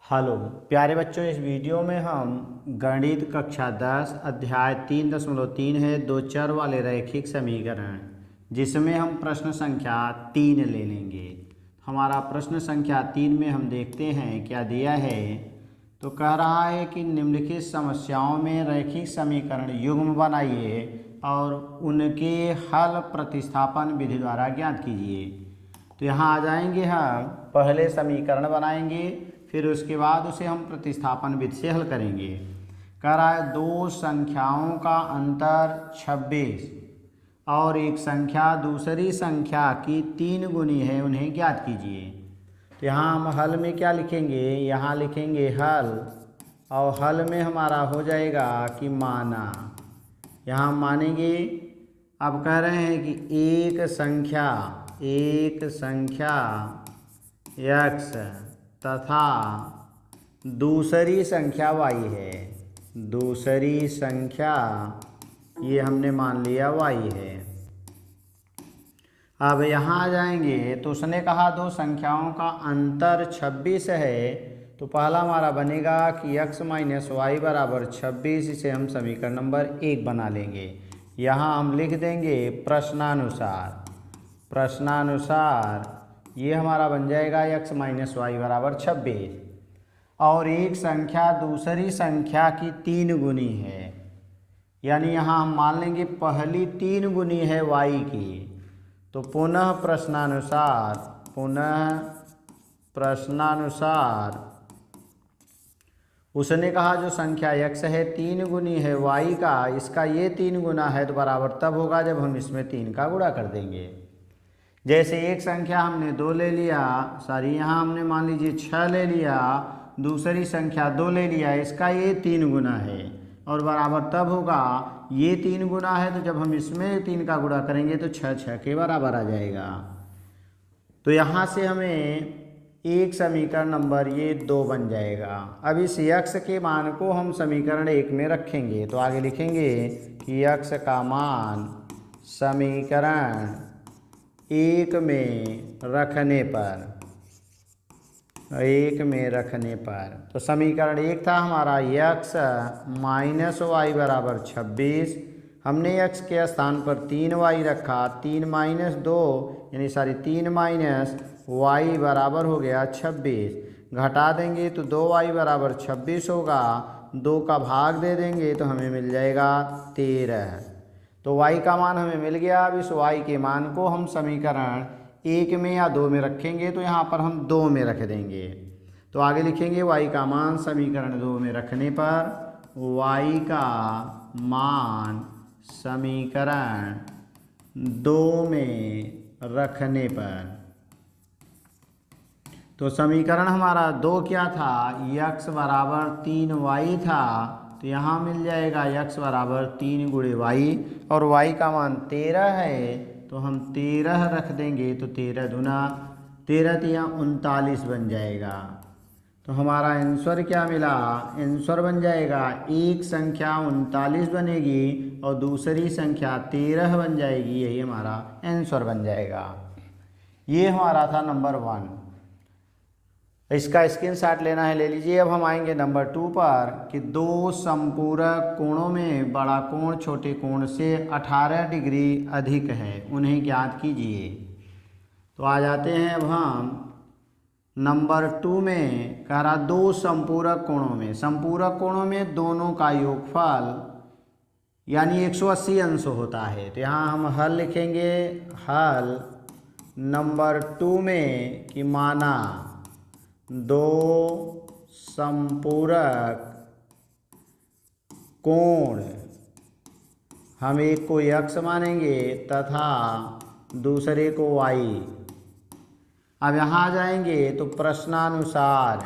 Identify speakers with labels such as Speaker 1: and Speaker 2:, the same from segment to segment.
Speaker 1: Hello प्यारे बच्चों, इस वीडियो में हम गणित कक्षा 10 अध्याय 3.3 है दो चर वाले रैखिक समीकरण, जिसमें हम प्रश्न संख्या 3 ले लेंगे। हमारा प्रश्न संख्या 3 में हम देखते हैं क्या दिया है। तो कह रहा है कि निम्नलिखित समस्याओं में रैखिक समीकरण युग्म बनाइए और उनके हल प्रतिस्थापन विधि द्वारा ज्ञात कीजिए। तो यहाँ आ जाएंगे, हम पहले समीकरण बनाएंगे, फिर उसके बाद उसे हम प्रतिस्थापन विधि से हल करेंगे। कह रहा है दो संख्याओं का अंतर 26 और एक संख्या दूसरी संख्या की 3 गुनी है, उन्हें ज्ञात कीजिए। तो यहाँ हम हल में क्या लिखेंगे, यहाँ लिखेंगे हल, और हल में हमारा हो जाएगा कि माना। यहाँ हम मानेंगे। अब कह रहे हैं कि एक संख्या x तथा दूसरी संख्या y है। दूसरी संख्या ये हमने मान लिया y है। अब यहाँ आ जाएंगे तो उसने कहा दो संख्याओं का अंतर 26 है, तो पहला हमारा बनेगा कि x माइनस वाई बराबर 26। इसे हम समीकरण नंबर 1 बना लेंगे। यहाँ हम लिख देंगे प्रश्नानुसार ये हमारा बन जाएगा x माइनस वाई बराबर 26। और एक संख्या दूसरी संख्या की 3 गुनी है, यानी यहाँ हम मान लेंगे पहली 3 गुनी है y की। तो पुनः प्रश्नानुसार उसने कहा जो संख्या x है 3 गुनी है y का, इसका ये 3 गुना है, तो बराबर तब होगा जब हम इसमें 3 का गुणा कर देंगे। जैसे एक संख्या हमने 2 ले लिया, यहाँ हमने मान लीजिए 6 ले लिया, दूसरी संख्या 2 ले लिया, इसका ये 3 गुना है, और बराबर तब होगा ये 3 गुना है, तो जब हम इसमें 3 का गुणा करेंगे तो 6 के बराबर आ जाएगा। तो यहाँ से हमें एक समीकरण नंबर ये 2 बन जाएगा। अब इस x के मान को हम समीकरण 1 में रखेंगे, तो आगे लिखेंगे कि x का मान समीकरण 1 में रखने पर तो समीकरण 1 था हमारा x माइनस वाई बराबर 26। हमने x के स्थान पर 3y रखा, 3 माइनस 2 यानी 3 माइनस y बराबर हो गया 26। घटा देंगे तो 2y बराबर 26 होगा, 2 का भाग दे देंगे तो हमें मिल जाएगा 13। तो y का मान हमें मिल गया। अब इस y के मान को हम समीकरण 1 में या 2 में रखेंगे, तो यहाँ पर हम 2 में रख देंगे। तो आगे लिखेंगे y का मान समीकरण 2 में रखने पर, y का मान समीकरण 2 में रखने पर, तो समीकरण हमारा 2 क्या था, x बराबर 3y था, तो यहाँ मिल जाएगा x बराबर 3 गुणे y, और y का मान 13 है, तो हम 13 रख देंगे, तो 13 दूना 13 तिया 39 बन जाएगा। तो हमारा आंसर क्या मिला, आंसर बन जाएगा एक संख्या 39 बनेगी और दूसरी संख्या 13 बन जाएगी। यही हमारा आंसर बन जाएगा। ये हमारा था नंबर 1। इसका स्क्रीनशॉट लेना है, ले लीजिए। अब हम आएंगे नंबर 2 पर कि दो संपूरक कोणों में बड़ा कोण छोटे कोण से 18 डिग्री अधिक है, उन्हें ज्ञात कीजिए। तो आ जाते हैं अब हम नंबर 2 में। कह रहा दो संपूरक कोणों में दोनों का योगफल यानी 180 अंश होता है। तो यहाँ हम हल लिखेंगे, हल नंबर 2 में कि माना दो संपूरक कोण, हम एक को x मानेंगे तथा दूसरे को y। अब यहाँ आ जाएंगे तो प्रश्नानुसार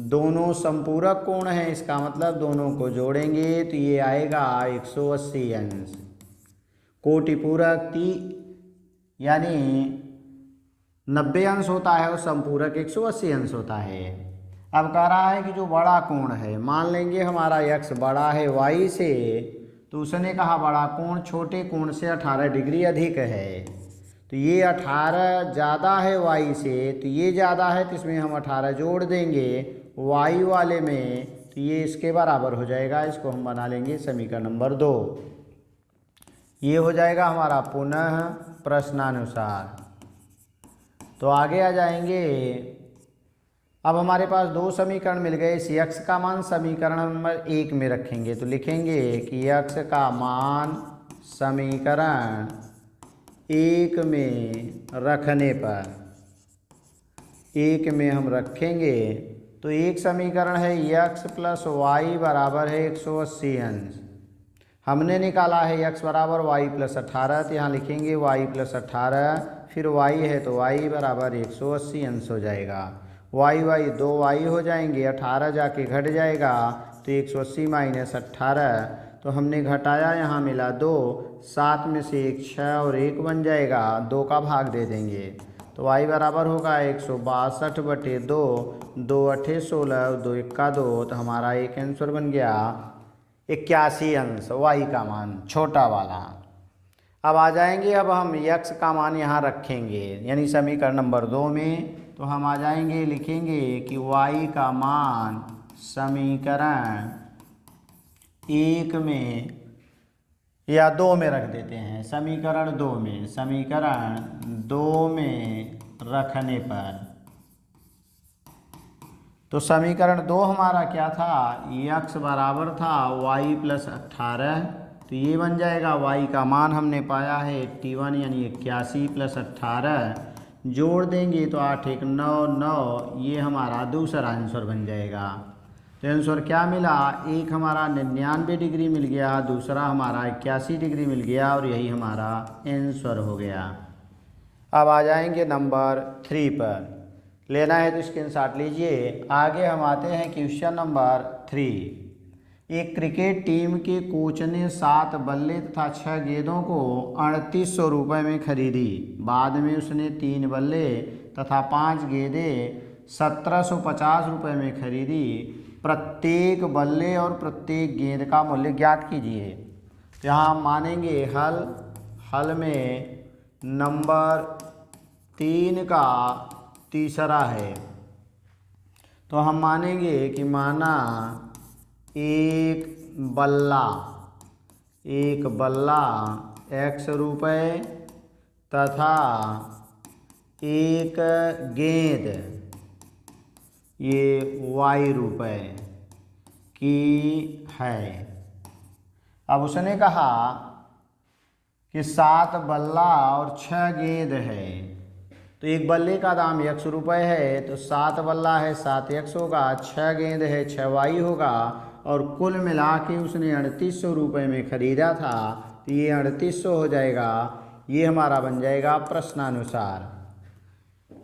Speaker 1: दोनों संपूरक कोण हैं, इसका मतलब दोनों को जोड़ेंगे तो ये आएगा 180 अंश। कोटिपूरक यानी 90 अंश होता है और संपूरक 180 अंश होता है। अब कह रहा है कि जो बड़ा कोण है, मान लेंगे हमारा x बड़ा है y से, तो उसने कहा बड़ा कोण छोटे कोण से 18 डिग्री अधिक है। तो ये 18 ज़्यादा है y से, तो ये ज़्यादा है तो इसमें हम 18 जोड़ देंगे y वाले में, तो ये इसके बराबर हो जाएगा। इसको हम बना लेंगे समीकरण नंबर 2। ये हो जाएगा हमारा पुनः प्रश्नानुसार। तो आगे आ जाएंगे। अब हमारे पास दो समीकरण मिल गए। इस यक्स का मान समीकरण नंबर 1 में रखेंगे, तो लिखेंगे कि यक्स का मान समीकरण 1 में रखने पर, 1 में हम रखेंगे। तो एक समीकरण है यक्स प्लस वाई बराबर है 180 अंश। हमने निकाला है यक्स बराबर वाई प्लस 18, तो यहाँ लिखेंगे वाई प्लस 18, फिर वाई है तो वाई बराबर 180 अंश हो जाएगा। वाई वाई 2 वाई हो जाएंगे, 18 जाके घट जाएगा तो 180 माइनस 18, तो हमने घटाया, यहाँ मिला 2, 7 में से 1 6 और 1 बन जाएगा, 2 का भाग दे देंगे। तो y बराबर होगा 162/2, 2 8 16, 2 1 2, तो हमारा एक आंसर बन गया 81 अंश y का मान छोटा वाला। अब आ जाएंगे, अब हम x का मान यहाँ रखेंगे यानी समीकरण नंबर 2 में। तो हम आ जाएंगे, लिखेंगे कि y का मान समीकरण 1 में या 2 में रख देते हैं, समीकरण 2 में, समीकरण 2 में रखने पर। तो समीकरण 2 हमारा क्या था, यक्स बराबर था y प्लस 18, तो ये बन जाएगा। y का मान हमने पाया है 81 यानी 81 प्लस 18, जोड़ देंगे तो 8 1 9 9, ये हमारा दूसरा आंसर बन जाएगा। तो आंसर क्या मिला, एक हमारा 99 डिग्री मिल गया, दूसरा हमारा 81 डिग्री मिल गया, और यही हमारा आंसर हो गया। अब आ जाएंगे नंबर 3 पर। लेना है तो स्क्रीनशॉट लीजिए। आगे हम आते हैं क्वेश्चन नंबर 3। एक क्रिकेट टीम के कोच ने 7 बल्ले तथा 6 गेंदों को 3800 रुपये में खरीदी। बाद में उसने 3 बल्ले तथा 5 गेंदें 1750 रुपये में खरीदी। प्रत्येक बल्ले और प्रत्येक गेंद का मूल्य ज्ञात कीजिए। तो यहाँ हम मानेंगे हल में नंबर 3 का तीसरा है। तो हम मानेंगे कि माना एक बल्ला x रुपये तथा एक गेंद ये y रुपये की है। अब उसने कहा कि 7 बल्ला और 6 गेंद है, तो एक बल्ले का दाम x रुपये है, तो 7 बल्ला है 7x होगा, 6 गेंद है 6y होगा, और कुल मिला के उसने 3800 रुपये में ख़रीदा था, तो ये 3800 हो जाएगा। ये हमारा बन जाएगा प्रश्नानुसार।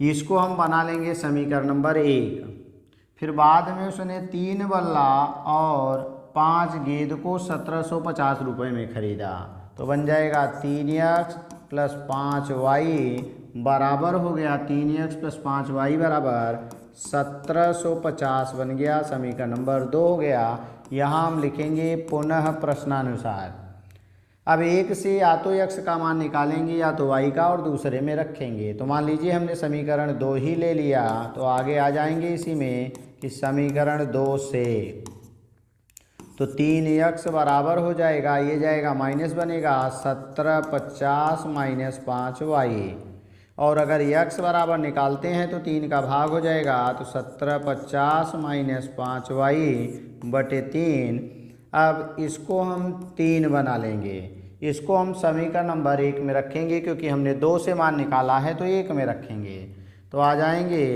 Speaker 1: इसको हम बना लेंगे समीकरण नंबर 1। फिर बाद में उसने 3 बल्ला और 5 गेंद को 1750 रुपये में ख़रीदा, तो बन जाएगा 3x प्लस 5y बराबर हो गया 3x प्लस 5y बराबर 1750 बन गया। समीकरण नंबर 2 हो गया। यहाँ हम लिखेंगे पुनः प्रश्नानुसार। अब एक से या तो x का मान निकालेंगे या तो y का, और दूसरे में रखेंगे। तो मान लीजिए हमने समीकरण 2 ही ले लिया, तो आगे आ जाएंगे इसी में कि समीकरण 2 से तो 3x बराबर हो जाएगा, ये जाएगा माइनस बनेगा 1750 माइनस 5y, और अगर x बराबर निकालते हैं तो 3 का भाग हो जाएगा, तो 1750 माइनस 5y बटे 3। अब इसको हम 3 बना लेंगे। इसको हम समीकरण नंबर 1 में रखेंगे, क्योंकि हमने 2 से मान निकाला है तो 1 में रखेंगे। तो आ जाएंगे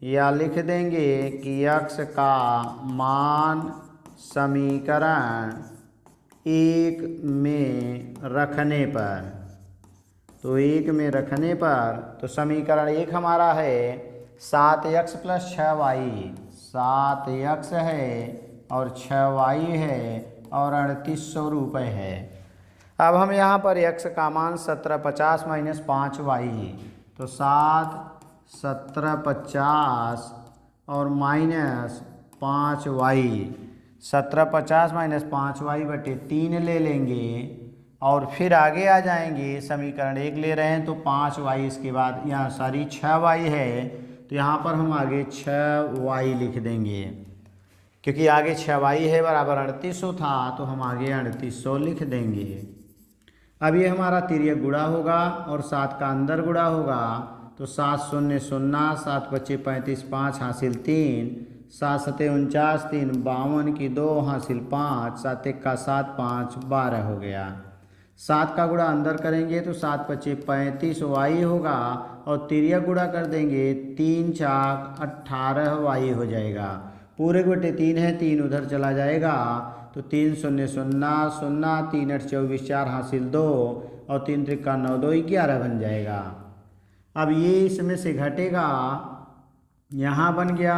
Speaker 1: या लिख देंगे कि x का मान समीकरण 1 में रखने पर, तो 1 में रखने पर तो समीकरण 1 हमारा है 7x प्लस 6y, 7x है और 6y है और 3800 रुपये है। अब हम यहाँ पर x का मान 1750 माइनस 5y, तो 7 1750 और माइनस 5y, 1750 माइनस 5y बटे 3 ले लेंगे। और फिर आगे आ जाएंगे, समीकरण 1 ले रहे हैं तो 5y, इसके बाद यहाँ 6y है तो यहाँ पर हम आगे 6y लिख देंगे, क्योंकि आगे 6y है बराबर 3800 था तो हम आगे 3800 लिख देंगे। अब ये हमारा तिर्यक गुणा होगा और 7 का अंदर गुणा होगा तो 7 0 0, 7 25 35, 5 हासिल 3, 7 7 49, 3 52 की 2 हासिल 5, 7 1 का 7, 5 12 हो गया। 7 का गुणा अंदर करेंगे तो 7 25 35 y होगा और तिर्यक गुणा कर देंगे 3 4 18 y हो जाएगा। पूरे बटे 3 है, 3 उधर चला जाएगा तो 3 0 0 0, 3 8 24, 4 हासिल 2 और 3 3 का 9 2 11 बन जाएगा। अब ये इसमें से घटेगा, यहाँ बन गया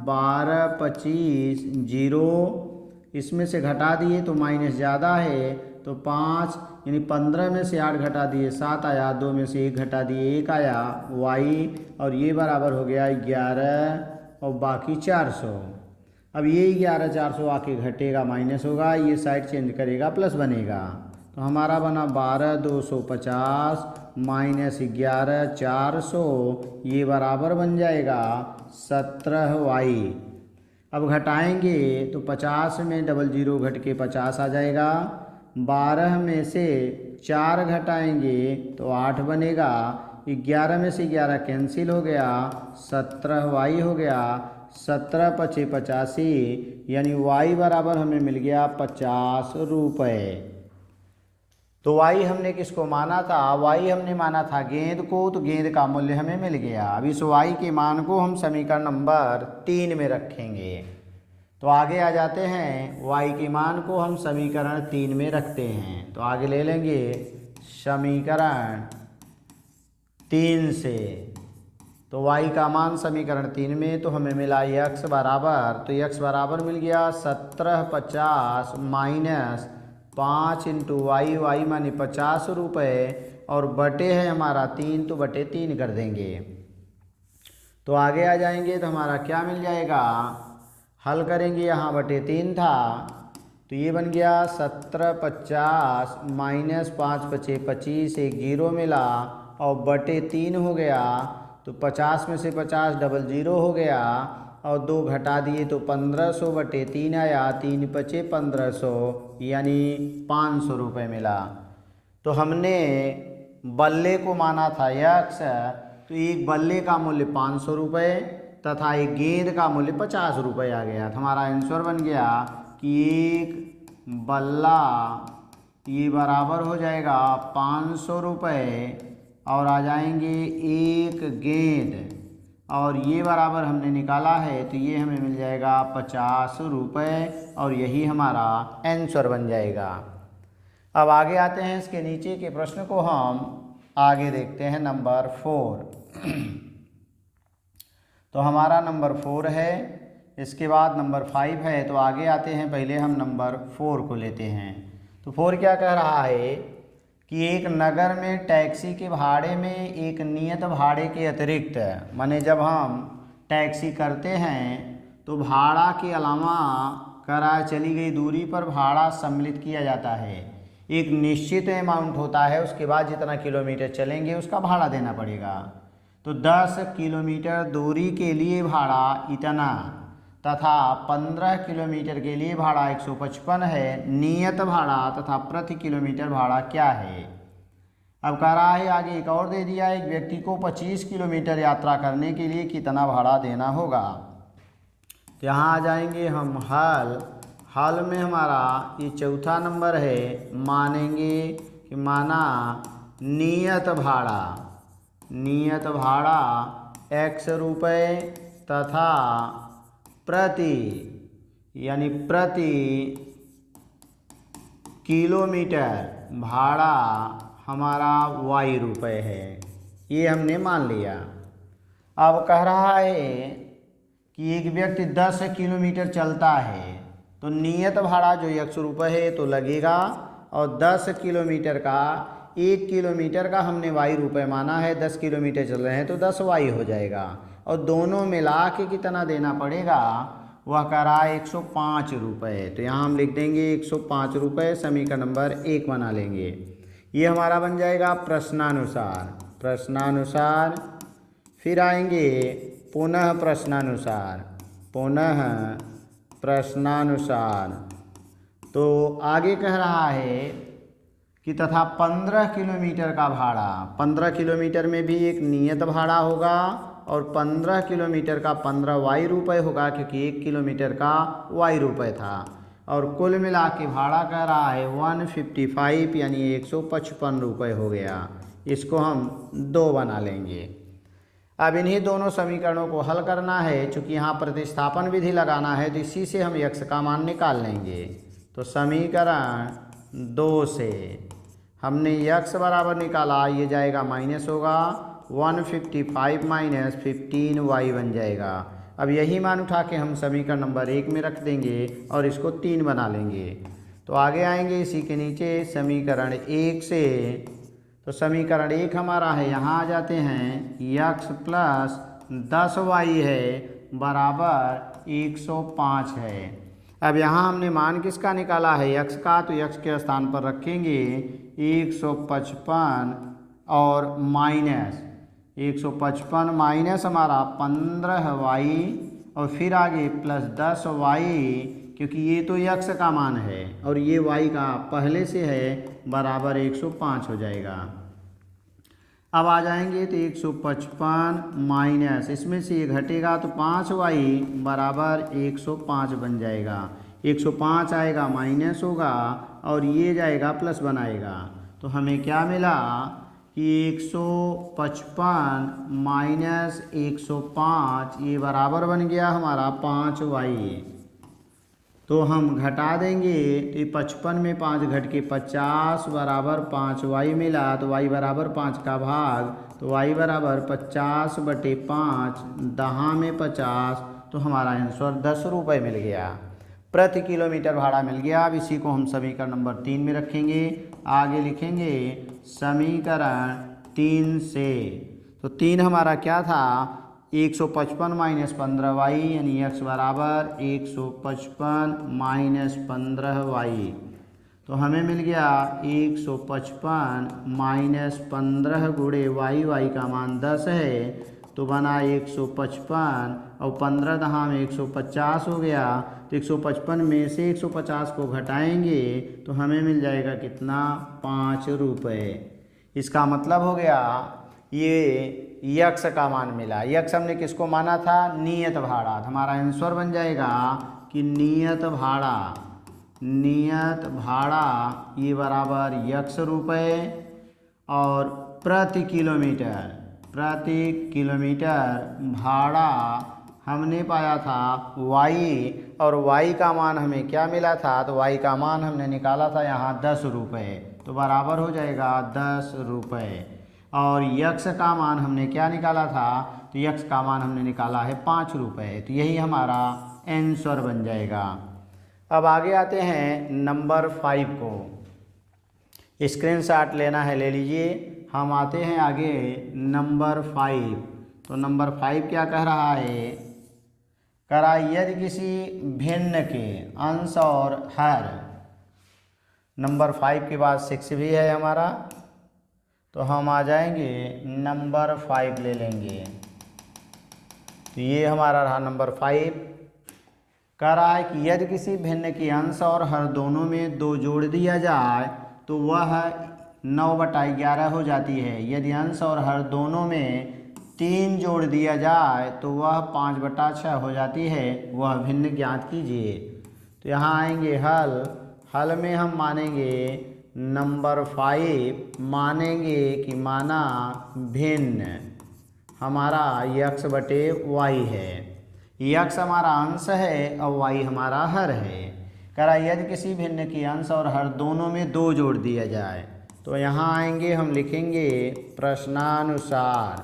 Speaker 1: 12 25 0, इसमें से घटा दिए तो माइनस ज़्यादा है तो 5 यानी 15 में से 8 घटा दिए 7 आया, 2 में से 1 घटा दिए 1 आया y, और ये बराबर हो गया 11 और बाकी 400। अब ये 11 400 आके घटेगा माइनस होगा, ये साइड चेंज करेगा प्लस बनेगा तो हमारा बना 12 250 माइनस 11 400, ये बराबर बन जाएगा 17y। अब घटाएंगे तो 50 में डबल जीरो घट के 50 आ जाएगा, 12 में से 4 घटाएंगे तो 8 बनेगा, 11 में से 11 कैंसिल हो गया, 17y हो गया, 17 25 85 यानी y बराबर हमें मिल गया 50 रुपये। तो y हमने किसको माना था, y हमने माना था गेंद को, तो गेंद का मूल्य हमें मिल गया। अब इस y के मान को हम समीकरण नंबर 3 में रखेंगे। तो आगे आ जाते हैं, y के मान को हम समीकरण 3 में रखते हैं। तो आगे ले लेंगे समीकरण 3 से, तो y का मान समीकरण 3 में तो हमें मिला x बराबर, तो x बराबर मिल गया 1750 माइनस 5 इंटू वाई, वाई माने 50 रुपये, और बटे है हमारा 3 तो बटे 3 कर देंगे। तो आगे आ जाएंगे तो हमारा क्या मिल जाएगा, हल करेंगे, यहाँ बटे 3 था तो ये बन गया 1750 माइनस 5 25 25, एक जीरो मिला और बटे 3 हो गया, तो 50 में से 50 डबल जीरो हो गया और 2 घटा दिए तो 1500 बटे 3 आया, 3 पचे 1500 यानी 500 रुपये मिला। तो हमने बल्ले को माना था x, तो एक बल्ले का मूल्य 500 रुपये तथा एक गेंद का मूल्य 50 रुपये आ गया। तो हमारा आंसर बन गया कि एक बल्ला ये बराबर हो जाएगा 500 रुपये, और आ जाएंगे एक गेंद, और ये बराबर हमने निकाला है तो ये हमें मिल जाएगा 50 रुपये, और यही हमारा आंसर बन जाएगा। अब आगे आते हैं, इसके नीचे के प्रश्न को हम आगे देखते हैं, नंबर 4। तो हमारा नंबर 4 है, इसके बाद नंबर 5 है। तो आगे आते हैं, पहले हम नंबर 4 को लेते हैं। तो 4 क्या कह रहा है कि एक नगर में टैक्सी के भाड़े में एक नियत भाड़े के अतिरिक्त, माने जब हम टैक्सी करते हैं तो भाड़ा के अलावा कराए चली गई दूरी पर भाड़ा सम्मिलित किया जाता है। एक निश्चित अमाउंट होता है, उसके बाद जितना किलोमीटर चलेंगे उसका भाड़ा देना पड़ेगा। तो 10 किलोमीटर दूरी के लिए भाड़ा इतना तथा 15 किलोमीटर के लिए भाड़ा 155 है। नियत भाड़ा तथा प्रति किलोमीटर भाड़ा क्या है। अब कह रहा है आगे एक और दे दिया, एक व्यक्ति को 25 किलोमीटर यात्रा करने के लिए कितना भाड़ा देना होगा। तो यहाँ आ जाएंगे हम हल में हमारा ये चौथा नंबर है, मानेंगे कि माना नियत भाड़ा x रुपये तथा प्रति यानी प्रति किलोमीटर भाड़ा हमारा y रुपये है, ये हमने मान लिया। अब कह रहा है कि एक व्यक्ति 10 किलोमीटर चलता है तो नियत भाड़ा जो 100 रुपये है तो लगेगा, और 10 किलोमीटर का 1 किलोमीटर का हमने y रुपये माना है, 10 किलोमीटर चल रहे हैं तो 10 y हो जाएगा, और दोनों मिला के कितना देना पड़ेगा वह कह रहा है 105 रुपये। तो यहाँ हम लिख देंगे 105 रुपये, समीकरण नंबर 1 बना लेंगे। ये हमारा बन जाएगा प्रश्नानुसार। प्रश्नानुसार फिर आएंगे पुनः प्रश्नानुसार। पुनः प्रश्नानुसार तो आगे कह रहा है कि तथा 15 किलोमीटर का भाड़ा, 15 किलोमीटर में भी एक नियत भाड़ा होगा और 15 किलोमीटर का 15 वाई रुपये होगा, क्योंकि 1 किलोमीटर का वाई रुपये था। और कुल मिला के भाड़ा कह रहा है 155 यानी 155 रुपये हो गया। इसको हम 2 बना लेंगे। अब इन्हीं दोनों समीकरणों को हल करना है। चूँकि यहाँ प्रतिस्थापन विधि लगाना है तो इसी से हम यक्स का मान निकाल लेंगे। तो समीकरण 2 से हमने यक्स बराबर निकाला, ये जाएगा माइनस होगा 155 माइनस 15y बन जाएगा। अब यही मान उठा के हम समीकरण नंबर 1 में रख देंगे और इसको 3 बना लेंगे। तो आगे आएंगे इसी के नीचे समीकरण 1 से। तो समीकरण 1 हमारा है, यहाँ आ जाते हैं यक्स प्लस 10y है बराबर 105 है। अब यहाँ हमने मान किसका निकाला है, यक्स का, तो यक्स के स्थान पर रखेंगे 155 और माइनस 155 माइनस हमारा 15y और फिर आगे प्लस 10y, क्योंकि ये तो यक्स का मान है और ये y का पहले से है, बराबर 105 हो जाएगा। अब आ जाएंगे तो 155 माइनस इसमें से ये घटेगा तो 5y बराबर 105 बन जाएगा। 105 आएगा माइनस होगा और ये जाएगा प्लस बनाएगा। तो हमें क्या मिला कि 155 माइनस 105 ये बराबर बन गया हमारा 5y। तो हम घटा देंगे तो ये 55 में 5 घट के 50 बराबर 5y मिला। तो y बराबर 5 का भाग, तो y बराबर 50/5, दहा में 50, तो हमारा आंसर 10 रुपये मिल गया। प्रति किलोमीटर भाड़ा मिल गया। अब इसी को हम समीकरण नंबर 3 में रखेंगे। आगे लिखेंगे समीकरण 3 से। तो 3 हमारा क्या था, 155 माइनस 15y यानी x बराबर 155 माइनस 15y। तो हमें मिल गया 155 माइनस 15 गुणे y का मान 10 है, तो बना 155 और 15 दहा में 150 हो गया। तो 155 में से 150 को घटाएंगे तो हमें मिल जाएगा कितना, 5 रुपये। इसका मतलब हो गया ये यक्स का मान मिला। यक्स हमने किसको माना था, नियत भाड़ा। हमारा आंसर बन जाएगा कि नियत भाड़ा, नियत भाड़ा ये बराबर यक्स रुपये और प्रति किलोमीटर भाड़ा हमने पाया था y, और y का मान हमें क्या मिला था, तो y का मान हमने निकाला था यहाँ 10 रुपये। तो बराबर हो जाएगा 10 रुपये। और यक्स का मान हमने क्या निकाला था, तो यक्स का मान हमने निकाला है 5 रुपये। तो यही हमारा आंसर बन जाएगा। अब आगे आते हैं नंबर 5 को। स्क्रीनशॉट लेना है ले लीजिए। हम आते हैं आगे नंबर 5। तो नंबर 5 क्या कह रहा है, कह रहा है यदि किसी भिन्न के अंश और हर। नंबर 5 के बाद 6 भी है हमारा, तो हम आ जाएंगे नंबर 5 ले लेंगे। तो ये हमारा रहा नंबर 5। कह रहा है कि यदि किसी भिन्न के अंश और हर दोनों में 2 जोड़ दिया जाए तो वह 9/11 हो जाती है। यदि अंश और हर दोनों में 3 जोड़ दिया जाए तो वह 5/6 हो जाती है। वह भिन्न ज्ञात कीजिए। तो यहाँ आएंगे हल में हम मानेंगे नंबर 5, मानेंगे कि माना भिन्न हमारा x/y है। x हमारा अंश है और y हमारा हर है। कह रहा यदि किसी भिन्न की अंश और हर दोनों में 2 जोड़ दिया जाए, तो यहाँ आएंगे हम लिखेंगे प्रश्नानुसार।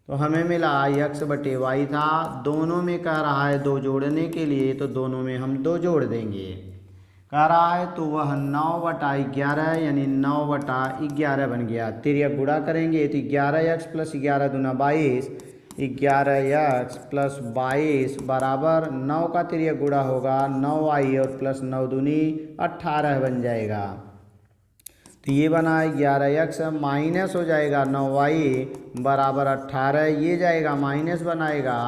Speaker 1: तो हमें मिला x/y था, दोनों में कह रहा है 2 जोड़ने के लिए, तो दोनों में हम 2 जोड़ देंगे। कह रहा है तो वह 9/11 यानी 9/11 बन गया। तिर्यक गुणा करेंगे तो 11x + 11 दूना 22 11x प्लस 22 बराबर 9 का तिर्यक गुणा होगा 9y और प्लस 9 दूनी 18 बन जाएगा। तो ये बना 11x माइनस हो जाएगा 9y बराबर 18, ये जाएगा माइनस बनाएगा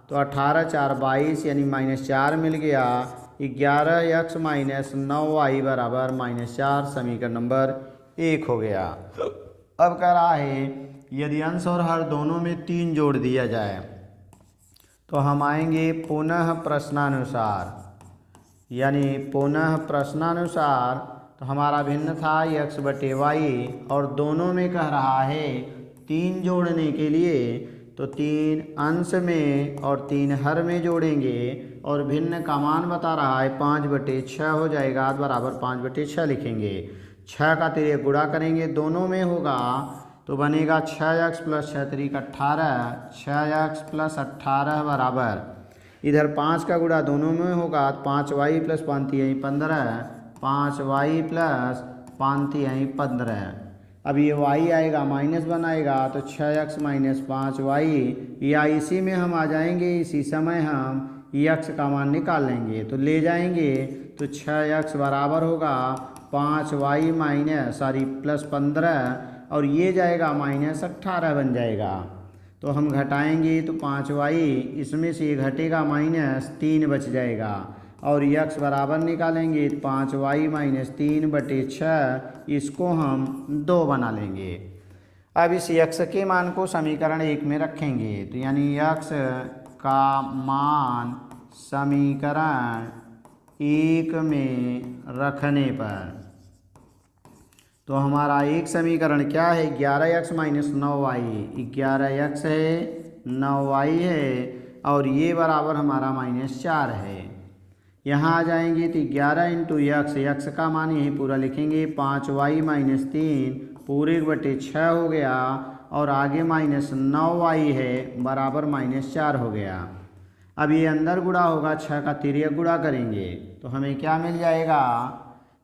Speaker 1: तो 18 4 22 यानी -4 मिल गया। 11x माइनस 9y बराबर -4 समीकरण नंबर 1 हो गया। अब कह रहा है यदि अंश और हर दोनों में 3 जोड़ दिया जाए तो हम आएंगे पुनः प्रश्नानुसार, यानी पुनः प्रश्नानुसार। तो हमारा भिन्न था x/y और दोनों में कह रहा है 3 जोड़ने के लिए तो 3 अंश में और 3 हर में जोड़ेंगे और भिन्न का मान बता रहा है 5/6 हो जाएगा बराबर 5/6 लिखेंगे। 6 का तिर्यक गुणा करेंगे दोनों में होगा तो बनेगा 6x प्लस 6 3 18, 6x प्लस 18 बराबर इधर 5 का गुणा दोनों में होगा तो 5y प्लस 5 3 15, 5y प्लस 5 3 15। अब ये y आएगा माइनस बनाएगा तो 6x माइनस 5y, या इसी में हम आ जाएंगे, इसी समय हम x का मान निकाल लेंगे तो ले जाएंगे तो 6x बराबर होगा 5y माइनस प्लस 15 और ये जाएगा -18 बन जाएगा। तो हम घटाएंगे तो 5y इसमें से ये घटेगा -3 बच जाएगा और x बराबर निकालेंगे तो 5y माइनस 3/6 इसको हम 2 बना लेंगे। अब इस x के मान को समीकरण 1 में रखेंगे तो यानी x का मान समीकरण 1 में रखने पर तो हमारा एक समीकरण क्या है 11x माइनस 9y, 11x है 9y है और ये बराबर हमारा -4 है। यहाँ आ जाएंगे तो 11 × x का मान यही पूरा लिखेंगे 5y माइनस 3 पूरे बटे 6 हो गया और आगे -9y है बराबर -4 हो गया। अब ये अंदर गुणा होगा 6 का तिर्यक गुणा करेंगे तो हमें क्या मिल जाएगा,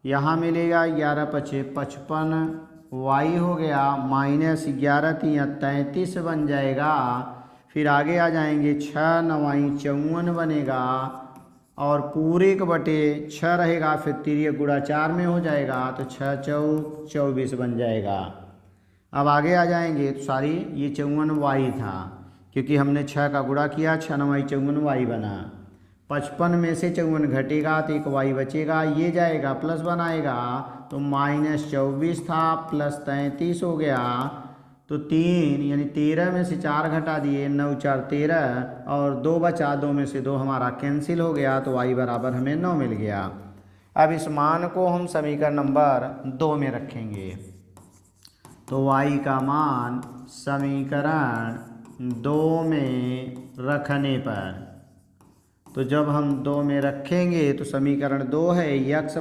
Speaker 1: यहाँ मिलेगा 11 × 5 = 55 y हो गया माइनस 11 × 3 = 33 बन जाएगा। फिर आगे आ जाएंगे 6 9 54 बनेगा और पूरे के बटे 6 रहेगा, फिर तिर्यक गुणा 4 में हो जाएगा तो 6 × 4 = 24 बन जाएगा। अब आगे आ जाएंगे तो सारी ये 54 y था क्योंकि हमने 6 का गुणा किया, 6 9 54 y बना। 55 में से 54 घटेगा तो एक y बचेगा, ये जाएगा प्लस बनाएगा तो -24 था प्लस 33 हो गया तो 3 यानी 13 में से 4 घटा दिए 9 4 13 और 2 बचा, 2 में से 2 हमारा कैंसिल हो गया तो y बराबर हमें 9 मिल गया। अब इस मान को हम समीकरण नंबर 2 में रखेंगे तो y का मान समीकरण 2 में रखने पर तो जब हम 2 में रखेंगे तो समीकरण 2 है x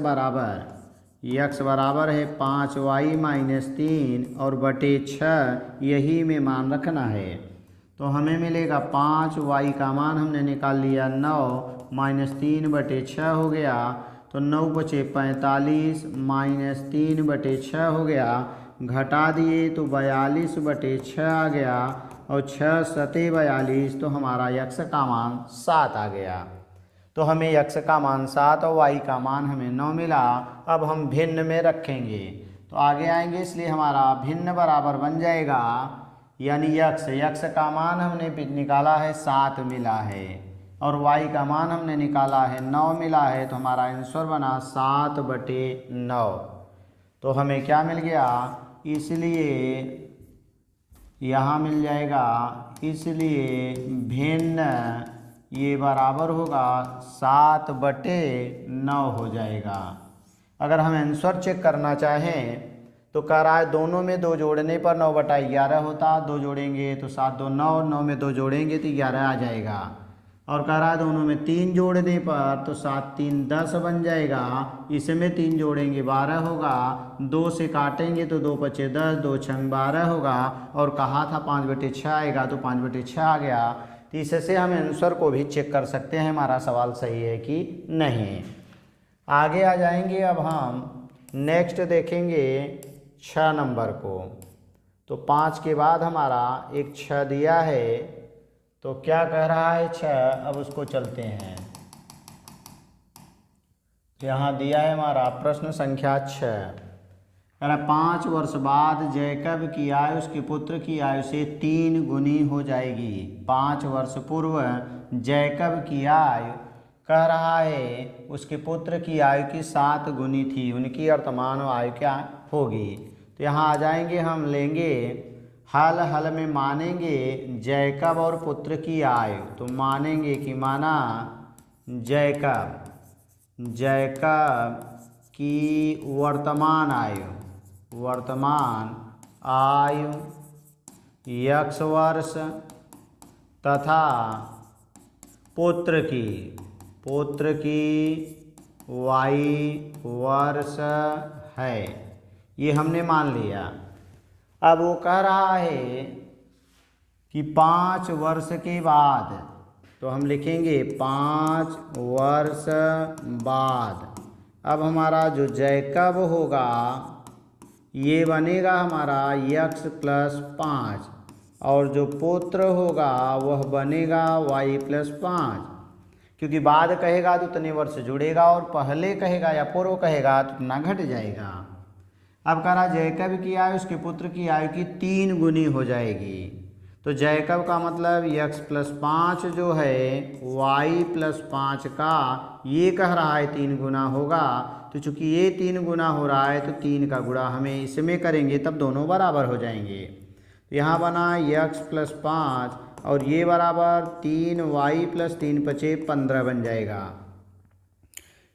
Speaker 1: बराबर है 5y माइनस 3 और बटे 6 यही में मान रखना है। तो हमें मिलेगा 5y का मान हमने निकाल लिया 9 माइनस 3/6 हो गया तो 9 बचे 45 माइनस 3/6 हो गया, घटा दिए तो 42/6 आ गया और 6 7 42 तो हमारा x का मान 7 आ गया। तो हमें x का मान 7 और y का मान हमें 9 मिला। अब हम भिन्न में रखेंगे तो आगे आएंगे, इसलिए हमारा भिन्न बराबर बन जाएगा यानी x का मान हमने निकाला है 7 मिला है और y का मान हमने निकाला है 9 मिला है तो हमारा आंसर बना 7/9। तो हमें क्या मिल गया, इसलिए यहाँ मिल जाएगा, इसलिए भिन्न ये बराबर होगा 7/9 हो जाएगा। अगर हम आंसर चेक करना चाहें तो कह रहा है दोनों में 2 जोड़ने पर 9/11 होता, 2 जोड़ेंगे तो 7 2 9, 9 में 2 जोड़ेंगे तो 11 आ जाएगा। और कह रहा है दोनों में 3 जोड़ने पर तो 7 3 10 बन जाएगा, इसमें 3 जोड़ेंगे 12 होगा, 2 से काटेंगे तो 2 5 10, 2 6 12 होगा और कहा था 5/6 आएगा तो 5/6 आ गया। तो इससे हम आंसर को भी चेक कर सकते हैं हमारा सवाल सही है कि नहीं। आगे आ जाएंगे, अब हम नेक्स्ट देखेंगे 6 नंबर को। तो 5 के बाद हमारा एक 6 दिया है तो क्या कह रहा है 6, अब उसको चलते हैं। यहाँ दिया है हमारा प्रश्न संख्या 6। 5 वर्ष बाद जैकब की आयु उसके पुत्र की आयु से 3 गुनी हो जाएगी। 5 वर्ष पूर्व जैकब की आयु कह रहा है उसके पुत्र की आयु की 7 गुनी थी, उनकी वर्तमान आयु क्या होगी। तो यहाँ आ जाएंगे, हम लेंगे हल, हल में मानेंगे जैकब और पुत्र की आयु। तो मानेंगे कि माना जैकब की वर्तमान आयु x वर्ष तथा पुत्र की y वर्ष है, ये हमने मान लिया। अब वो कह रहा है कि 5 वर्ष के बाद, तो हम लिखेंगे 5 वर्ष बाद। अब हमारा जो जैकब होगा ये बनेगा हमारा x + 5 और जो पुत्र होगा वह बनेगा y + 5, क्योंकि बाद कहेगा तो उतने वर्ष जुड़ेगा और पहले कहेगा या पूर्व कहेगा तो उतना घट जाएगा। अब कह रहा जैकब की आयु उसके पुत्र की आयु की 3 गुनी हो जाएगी। तो जैकब का मतलब x + 5 जो है y + 5 का ये कह रहा है 3 गुना होगा। तो चूंकि ये 3 गुना हो रहा है तो 3 का गुणा हमें इसमें करेंगे तब दोनों बराबर हो जाएंगे। तो यहाँ बना x + 5 और ये बराबर 3y + 3 × 5 15 बन जाएगा।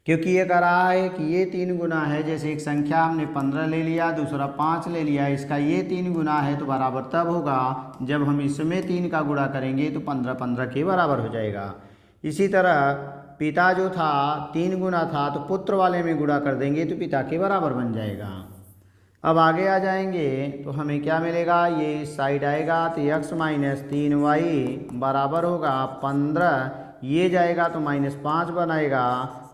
Speaker 1: क्योंकि ये कह रहा है कि ये 3 गुना है, जैसे एक संख्या हमने 15 ले लिया, दूसरा 5 ले लिया, इसका ये 3 गुना है तो बराबर तब होगा जब हम इसमें 3 का गुणा करेंगे तो 15 15 के बराबर हो जाएगा। इसी तरह पिता जो था 3 गुना था तो पुत्र वाले में गुणा कर देंगे तो पिता के बराबर बन जाएगा। अब आगे आ जाएंगे तो हमें क्या मिलेगा, ये इस साइड आएगा तो x - 3y बराबर होगा 15, ये जाएगा तो -5 बनाएगा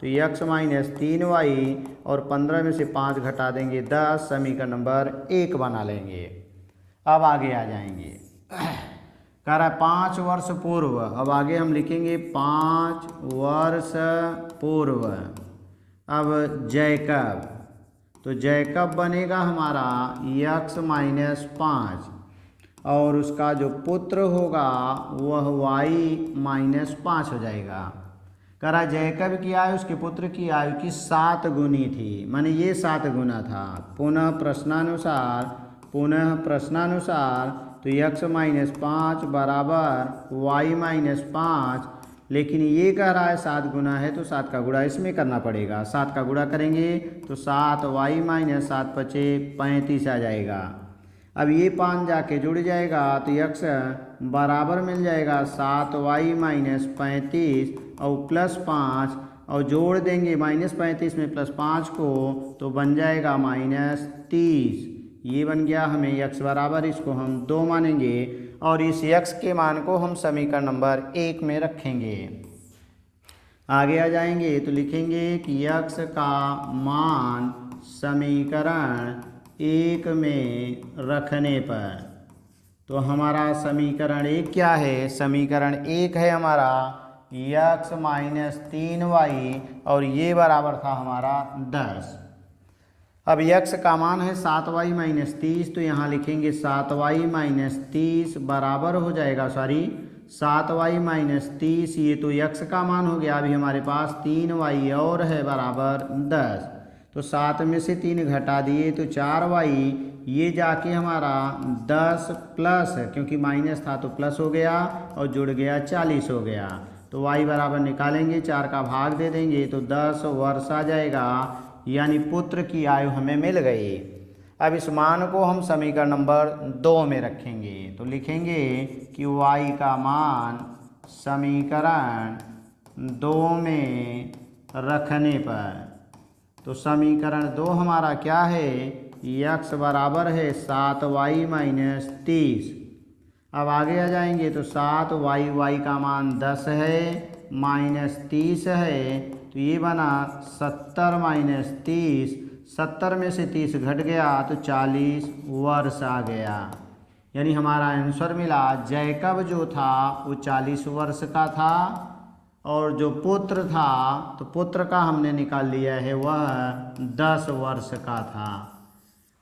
Speaker 1: तो x - 3y और 15 में से 5 घटा देंगे 10, समीकरण नंबर 1 बना लेंगे। अब आगे आ जाएंगे, कह रहा है 5 वर्ष पूर्व। अब आगे हम लिखेंगे 5 वर्ष पूर्व। अब जैकब, तो जैकब बनेगा हमारा x - 5 और उसका जो पुत्र होगा वह y - 5 हो जाएगा। कह रहा जैकब की आयु उसके पुत्र की आयु की 7 गुनी थी, माने ये 7 गुना था। पुनः प्रश्नानुसार तो x - 5 बराबर y - 5, लेकिन ये कह रहा है 7 गुना है तो 7 का गुणा इसमें करना पड़ेगा। 7 का गुणा करेंगे तो 7y - 7 × 5 35 आ जाएगा। अब ये 5 जाके जुड़ जाएगा तो x बराबर मिल जाएगा 7y - 35 और +5 और जोड़ देंगे -35 में +5 को तो बन जाएगा -30। ये बन गया हमें x बराबर, इसको हम 2 मानेंगे और इस x के मान को हम समीकरण नंबर 1 में रखेंगे। आगे आ जाएंगे तो लिखेंगे कि x का मान समीकरण 1 में रखने पर, तो हमारा समीकरण 1 क्या है, समीकरण 1 है हमारा x - 3y और ये बराबर था हमारा 10। अब x का मान है 7y - 30, तो यहाँ लिखेंगे 7y - 30 बराबर हो जाएगा, 7y - 30, ये तो x का मान हो गया। अभी हमारे पास 3y और है बराबर 10, तो 7 में से 3 घटा दिए तो 4y, ये जाके हमारा 10 प्लस, क्योंकि माइनस था तो प्लस हो गया और जुड़ गया 40 हो गया। तो y बराबर निकालेंगे, 4 का भाग दे देंगे तो 10 वर्ष आ जाएगा, यानी पुत्र की आयु हमें मिल गई। अब इस मान को हम समीकरण नंबर 2 में रखेंगे, तो लिखेंगे कि y का मान समीकरण 2 में रखने पर, तो समीकरण 2 हमारा क्या है, x बराबर है 7y - 30। अब आगे आ जाएंगे तो 7y का मान 10 है -30 है, तो ये बना 70 - 30, 70 में से 30 घट गया तो 40 वर्ष आ गया। यानी हमारा आंसर मिला जैकब जो था वो 40 वर्ष का था और जो पुत्र था तो पुत्र का हमने निकाल लिया है वह 10 वर्ष का था।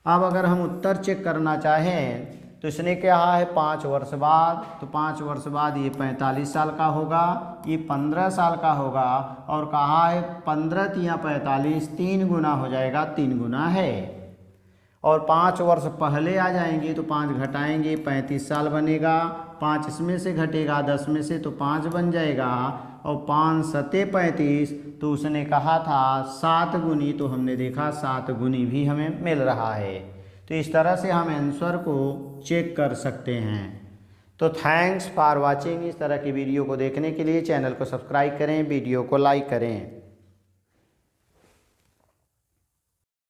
Speaker 1: अब अगर हम उत्तर चेक करना चाहें तो इसने कहा है 5 वर्ष बाद, तो 5 वर्ष बाद ये 45 साल का होगा, ये 15 साल का होगा और कहा है 15 तिया 45 3 गुना हो जाएगा, 3 गुना है। और 5 वर्ष पहले आ जाएंगे तो 5 घटाएंगे 35 साल बनेगा, 5 इसमें से घटेगा 10 में से तो 5 बन जाएगा और 5 सते 35, तो उसने कहा था 7 गुनी, तो हमने देखा 7 गुनी भी हमें मिल रहा है। तो इस तरह से हम आंसर को चेक कर सकते हैं। तो थैंक्स फॉर वाचिंग। इस तरह की वीडियो को देखने के लिए चैनल को सब्सक्राइब करें, वीडियो को लाइक करें।